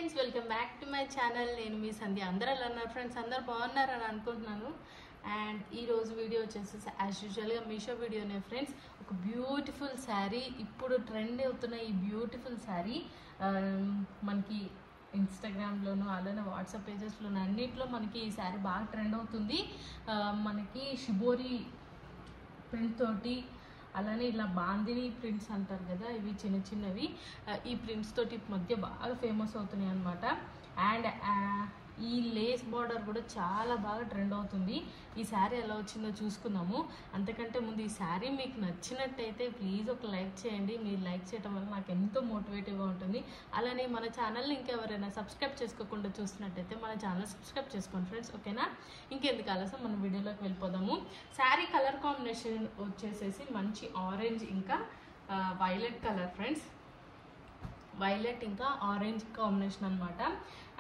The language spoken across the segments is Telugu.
Friends, welcome back to my channel. నేను మీ సంధ్య. అందరూ ఎలా ఉన్నారు ఫ్రెండ్స్? అందరు బాగున్నారని అనుకుంటున్నాను. అండ్ ఈరోజు వీడియో వచ్చేసి యాజ్ యూజువల్గా మీషో వీడియోనే ఫ్రెండ్స్. ఒక బ్యూటిఫుల్ శారీ, ఇప్పుడు ట్రెండ్ అవుతున్న ఈ బ్యూటిఫుల్ శారీ మనకి ఇన్స్టాగ్రామ్లోను అలానే వాట్సాప్ పేజెస్లోను అన్నింటిలో మనకి ఈ శారీ బాగా ట్రెండ్ అవుతుంది. మనకి షిబోరి ప్రింట్ తోటి అలానే ఇలా బాందిని ప్రింట్స్ అంటారు కదా, ఇవి చిన్న చిన్నవి ఈ ప్రింట్స్ తోటి మధ్య బాగా ఫేమస్ అవుతున్నాయి అన్నమాట. అండ్ ఈ లేస్ బార్డర్ కూడా చాలా బాగా ట్రెండ్ అవుతుంది. ఈ శారీ ఎలా వచ్చిందో చూసుకుందాము. అంతకంటే ముందు ఈ శారీ మీకు నచ్చినట్టయితే ప్లీజ్ ఒక లైక్ చేయండి. మీరు లైక్ చేయడం వల్ల నాకు ఎంతో మోటివేటివ్గా ఉంటుంది. అలానే మన ఛానల్ని ఇంకెవరైనా సబ్స్క్రైబ్ చేసుకోకుండా చూస్తున్నట్టయితే మన ఛానల్ సబ్స్క్రైబ్ చేసుకోండి ఫ్రెండ్స్, ఓకేనా? ఇంకెందుకు ఆలస్యం, మన వీడియోలోకి వెళ్ళిపోదాము. శారీ కలర్ కాంబినేషన్ వచ్చేసేసి మంచి ఆరెంజ్ ఇంకా వైలెట్ కలర్ ఫ్రెండ్స్. వైలెట్ ఇంకా ఆరెంజ్ కాంబినేషన్ అనమాట.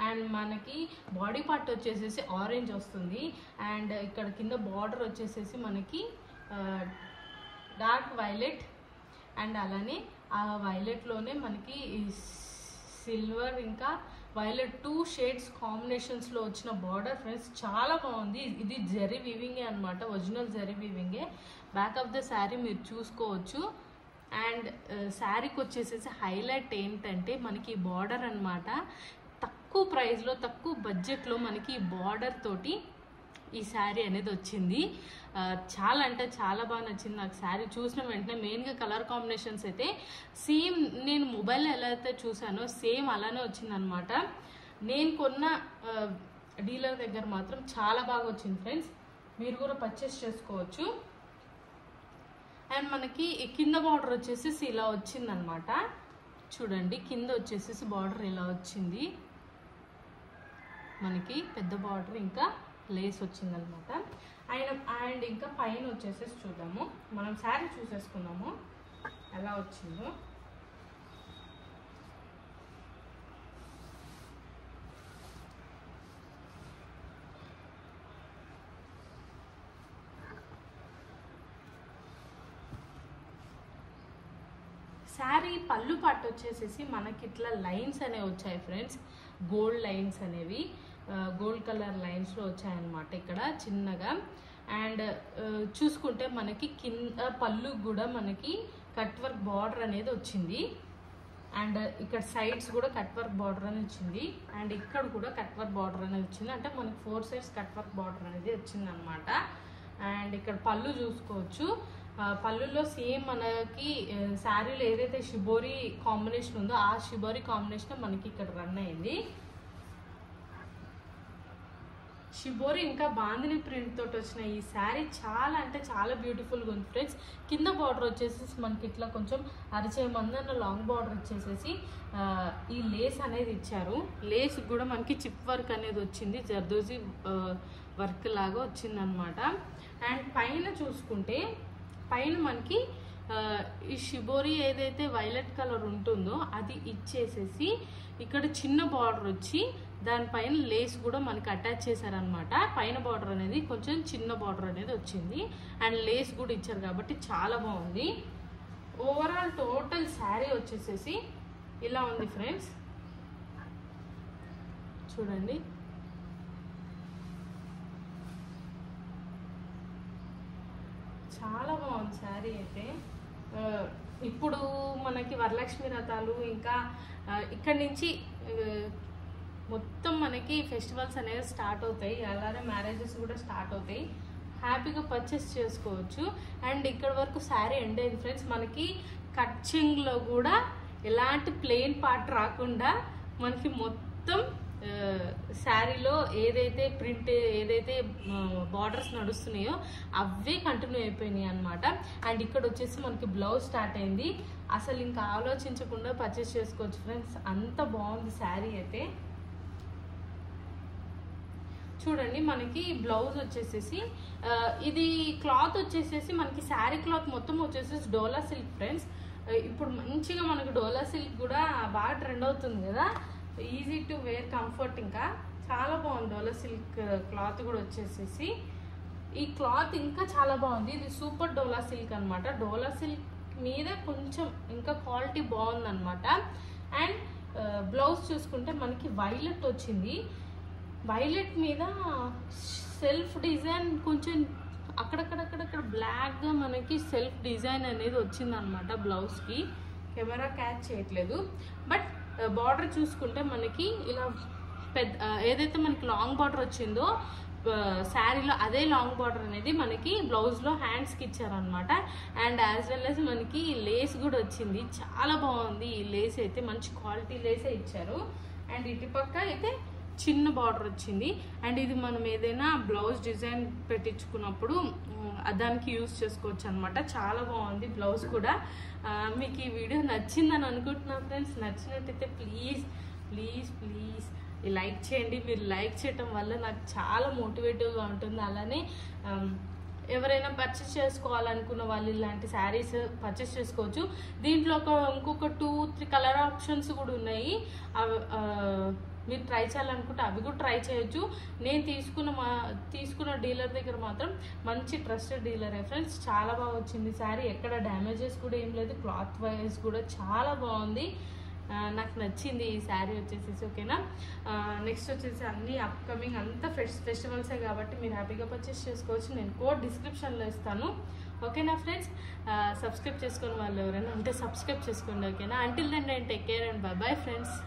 అండ్ మనకి బాడీ పార్ట్ వచ్చేసేసి ఆరెంజ్ వస్తుంది. అండ్ ఇక్కడ కింద బార్డర్ వచ్చేసేసి మనకి డార్క్ వైలెట్. అండ్ అలానే ఆ వైలెట్లోనే మనకి సిల్వర్ ఇంకా వైలెట్ 2 షేడ్స్ కాంబినేషన్స్లో వచ్చిన బార్డర్ ఫ్రెండ్స్. చాలా బాగుంది. ఇది జరీ వీవింగే అనమాట, ఒరిజినల్ జరీ వీవింగే. బ్యాక్ ఆఫ్ ద శారీ మీరు చూసుకోవచ్చు. అండ్ శారీకి వచ్చేసేసి హైలైట్ ఏంటంటే మనకి బార్డర్ అనమాట. తక్కువ ప్రైస్లో తక్కువ బడ్జెట్లో మనకి బార్డర్ తోటి ఈ శారీ అనేది వచ్చింది. చాలా అంటే చాలా బాగా నచ్చింది నాకు శారీ చూసిన వెంటనే. మెయిన్గా కలర్ కాంబినేషన్స్ అయితే సేమ్ నేను మొబైల్లో ఎలా అయితే చూసానో సేమ్ అలానే వచ్చిందనమాట. నేను కొన్న డీలర్ దగ్గర మాత్రం చాలా బాగా వచ్చింది ఫ్రెండ్స్. మీరు కూడా పర్చేస్ చేసుకోవచ్చు. అండ్ మనకి కింద బార్డర్ వచ్చేసి ఇలా వచ్చిందనమాట. చూడండి, కింద వచ్చేసేసి బార్డర్ ఇలా వచ్చింది మనకి, పెద్ద బార్డర్ ఇంకా లేస్ వచ్చిందనమాట. అండ్ ఇంకా పైన వచ్చేసేసి చూద్దాము. మనం శారీ చూసేసుకుందాము ఎలా వచ్చిందో. శారీ పళ్ళు పాటు వచ్చేసేసి మనకి ఇట్లా లైన్స్ అనేవి వచ్చాయి ఫ్రెండ్స్. గోల్డ్ లైన్స్ అనేవి గోల్డ్ కలర్ లైన్స్లో వచ్చాయన్నమాట ఇక్కడ చిన్నగా. అండ్ చూసుకుంటే మనకి కింద పళ్ళు కూడా మనకి కట్ వర్క్ బార్డర్ అనేది వచ్చింది. అండ్ ఇక్కడ సైడ్స్ కూడా కట్ వర్క్ బార్డర్ అనేది వచ్చింది. అండ్ ఇక్కడ కూడా కట్ వర్క్ బార్డర్ అనేది వచ్చింది. అంటే మనకి 4 సైడ్స్ కట్ వర్క్ బార్డర్ అనేది వచ్చింది అనమాట. అండ్ ఇక్కడ పళ్ళు చూసుకోవచ్చు. పళ్ళులో సేమ్ మనకి శారీలో ఏదైతే షిబోరి కాంబినేషన్ ఉందో ఆ షిబోరి కాంబినేషన్ మనకి ఇక్కడ రన్ అయింది. షిబోరి ఇంకా బాందిని ప్రింట్ తోటి వచ్చిన ఈ శారీ చాలా అంటే చాలా బ్యూటిఫుల్గా ఉంది ఫ్రెండ్స్. కింద బార్డర్ వచ్చేసేసి మనకి ఇట్లా కొంచెం అరిచేమందన్న లాంగ్ బార్డర్ వచ్చేసేసి ఈ లేస్ అనేది ఇచ్చారు. లేస్ కూడా మనకి చిప్ వర్క్ అనేది వచ్చింది, జర్దోజీ వర్క్ లాగా వచ్చింది అనమాట. అండ్ పైన చూసుకుంటే పైన మనకి ఈ షిబోరి ఏదైతే వైలెట్ కలర్ ఉంటుందో అది ఇచ్చేసేసి ఇక్కడ చిన్న బార్డర్ వచ్చి దానిపైన లేస్ కూడా మనకి అటాచ్ చేశారనమాట. పైన బార్డర్ అనేది కొంచెం చిన్న బార్డర్ అనేది వచ్చింది. అండ్ లేస్ కూడా ఇచ్చారు కాబట్టి చాలా బాగుంది. ఓవరాల్ టోటల్ శారీ వచ్చేసేసి ఇలా ఉంది ఫ్రెండ్స్. చూడండి, చాలా బాగుంది శారీ అయితే. ఇప్పుడు మనకి వరలక్ష్మి వ్రతాలు ఇంకా ఇక్కడి నుంచి మొత్తం మనకి ఫెస్టివల్స్ అనేవి స్టార్ట్ అవుతాయి. అలానే మ్యారేజెస్ కూడా స్టార్ట్ అవుతాయి. హ్యాపీగా పర్చేస్ చేసుకోవచ్చు. అండ్ ఇక్కడ వరకు శారీ ఎండ్ అయింది ఫ్రెండ్స్. మనకి కట్చింగ్లో కూడా ఎలాంటి ప్లెయిన్ పార్ట్ రాకుండా మనకి మొత్తం శారీలో ఏదైతే ప్రింట్ ఏదైతే బార్డర్స్ నడుస్తున్నాయో అవే కంటిన్యూ అయిపోయినాయి అనమాట. అండ్ ఇక్కడ వచ్చేసి మనకి బ్లౌజ్ స్టార్ట్ అయింది. అసలు ఇంకా ఆలోచించకుండా పర్చేస్ చేసుకోవచ్చు ఫ్రెండ్స్, అంత బాగుంది శారీ అయితే. చూడండి, మనకి బ్లౌజ్ వచ్చేసేసి ఇది క్లాత్ వచ్చేసేసి మనకి శారీ క్లాత్ మొత్తం వచ్చేసేసి డోలా సిల్క్ ఫ్రెండ్స్. ఇప్పుడు మంచిగా మనకి డోలా సిల్క్ కూడా బాగా ట్రెండ్ అవుతుంది కదా, ఈజీ టు వేర్, కంఫర్ట్, ఇంకా చాలా బాగుంది. డోలా సిల్క్ క్లాత్ కూడా వచ్చేసేసి ఈ క్లాత్ ఇంకా చాలా బాగుంది. ఇది సూపర్ డోలా సిల్క్ అనమాట. డోలా సిల్క్ మీద కొంచెం ఇంకా క్వాలిటీ బాగుంది అనమాట. అండ్ బ్లౌజ్ చూసుకుంటే మనకి వైలెట్ వచ్చింది. వైలెట్ మీద సెల్ఫ్ డిజైన్ కొంచెం అక్కడక్కడక్కడక్కడ బ్లాక్గా మనకి సెల్ఫ్ డిజైన్ అనేది వచ్చిందనమాట బ్లౌజ్కి. కెమెరా క్యాచ్ చేయట్లేదు. బట్ బార్డర్ చూసుకుంటే మనకి ఇలా ఏదైతే మనకి లాంగ్ బార్డర్ వచ్చిందో శారీలో అదే లాంగ్ బార్డర్ అనేది మనకి బ్లౌజ్లో హ్యాండ్స్కి ఇచ్చారనమాట. అండ్ యాజ్ వెల్ యాజ్ మనకి లేస్ కూడా వచ్చింది. చాలా బాగుంది ఈ లేస్ అయితే, మంచి క్వాలిటీ లేసే ఇచ్చారు. అండ్ ఇటుపక్క అయితే చిన్న బార్డర్ వచ్చింది. అండ్ ఇది మనం ఏదైనా బ్లౌజ్ డిజైన్ పెట్టించుకున్నప్పుడు దానికి యూజ్ చేసుకోవచ్చు అనమాట. చాలా బాగుంది బ్లౌజ్ కూడా. మీకు ఈ వీడియో నచ్చిందని అనుకుంటున్నాను ఫ్రెండ్స్. నచ్చినట్టయితే ప్లీజ్ ప్లీజ్ ప్లీజ్ లైక్ చేయండి. మీరు లైక్ చేయటం వల్ల నాకు చాలా మోటివేటివ్గా ఉంటుంది. అలానే ఎవరైనా పర్చేస్ చేసుకోవాలనుకున్న వాళ్ళు ఇలాంటి శారీస్ పర్చేస్ చేసుకోవచ్చు. దీంట్లో ఇంకొక 2-3 కలర్ ఆప్షన్స్ కూడా ఉన్నాయి. మీరు ట్రై చేయాలనుకుంటే అవి కూడా ట్రై చేయొచ్చు. నేను తీసుకున్న డీలర్ దగ్గర మాత్రం మంచి ట్రస్టెడ్ డీలరే ఫ్రెండ్స్. చాలా బాగా వచ్చింది శారీ, ఎక్కడ డ్యామేజెస్ కూడా ఏం లేదు. క్లాత్ వైజ్ కూడా చాలా బాగుంది. నాకు నచ్చింది ఈ శారీ వచ్చేసి. ఓకేనా, నెక్స్ట్ వచ్చేసి అన్ని అప్కమింగ్ అంతా ఫెస్టివల్సే కాబట్టి మీరు హ్యాపీగా పర్చేస్ చేసుకోవచ్చు. నేను కోడ్ డిస్క్రిప్షన్లో ఇస్తాను. ఓకేనా ఫ్రెండ్స్, సబ్స్క్రైబ్ చేసుకుని వాళ్ళు ఎవరైనా ఉంటే సబ్స్క్రైబ్ చేసుకోండి. ఓకేనా, until then take care and bye bye friends.